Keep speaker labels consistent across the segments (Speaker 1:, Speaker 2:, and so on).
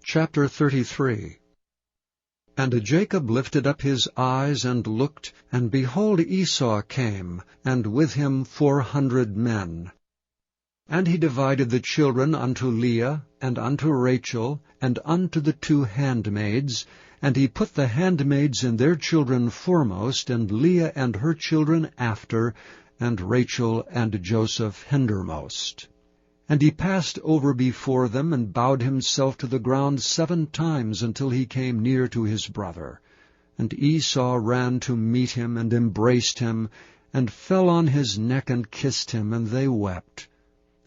Speaker 1: Chapter 33. And Jacob lifted up his eyes and looked, and behold, Esau came, and with him 400 men. And he divided the children unto Leah, and unto Rachel, and unto the 2 handmaids, and he put the handmaids and their children foremost, and Leah and her children after, and Rachel and Joseph hindermost. And he passed over before them, and bowed himself to the ground 7 times, until he came near to his brother. And Esau ran to meet him, and embraced him, and fell on his neck, and kissed him, and they wept.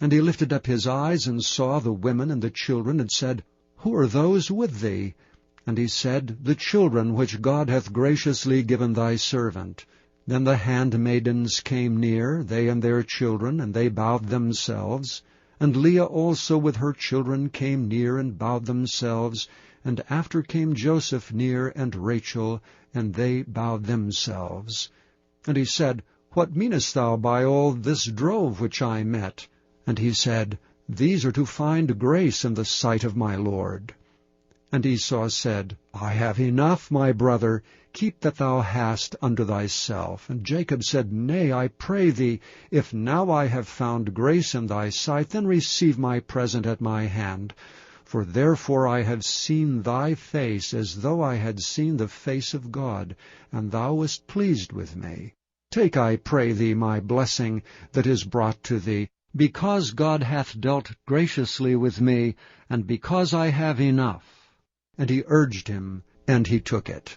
Speaker 1: And he lifted up his eyes, and saw the women and the children, and said, Who are those with thee? And he said, The children which God hath graciously given thy servant. Then the handmaidens came near, they and their children, and they bowed themselves. And Leah also with her children came near, and bowed themselves. And after came Joseph near, and Rachel, and they bowed themselves. And he said, What meanest thou by all this drove which I met? And he said, These are to find grace in the sight of my Lord. And Esau said, I have enough, my brother, keep that thou hast unto thyself. And Jacob said, Nay, I pray thee, if now I have found grace in thy sight, then receive my present at my hand. For therefore I have seen thy face, as though I had seen the face of God, and thou wast pleased with me. Take, I pray thee, my blessing that is brought to thee, because God hath dealt graciously with me, and because I have enough. And he urged him, and he took it.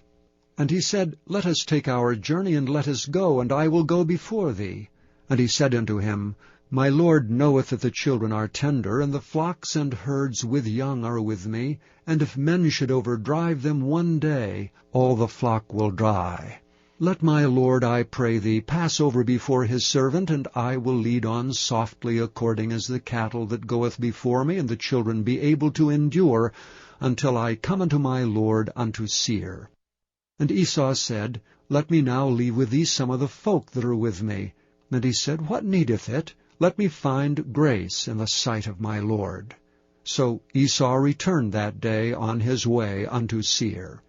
Speaker 1: And he said, Let us take our journey, and let us go, and I will go before thee. And he said unto him, My Lord knoweth that the children are tender, and the flocks and herds with young are with me, and if men should overdrive them one day, all the flock will die. Let my Lord, I pray thee, pass over before his servant, and I will lead on softly according as the cattle that goeth before me, and the children be able to endure, until I come unto my Lord unto Seir. And Esau said, Let me now leave with thee some of the folk that are with me. And he said, What needeth it? Let me find grace in the sight of my Lord. So Esau returned that day on his way unto Seir.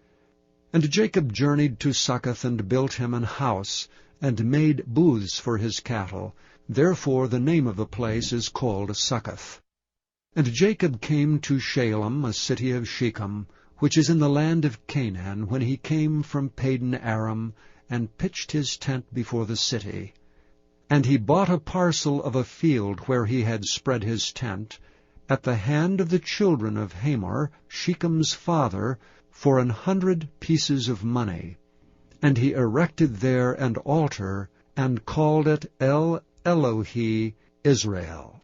Speaker 1: And Jacob journeyed to Succoth, and built him an house, and made booths for his cattle. Therefore the name of the place is called Succoth. And Jacob came to Shalem, a city of Shechem, which is in the land of Canaan, when he came from Padan Aram, and pitched his tent before the city. And he bought a parcel of a field where he had spread his tent, at the hand of the children of Hamor, Shechem's father, for 100 pieces of money. And he erected there an altar, and called it El Elohe Israel.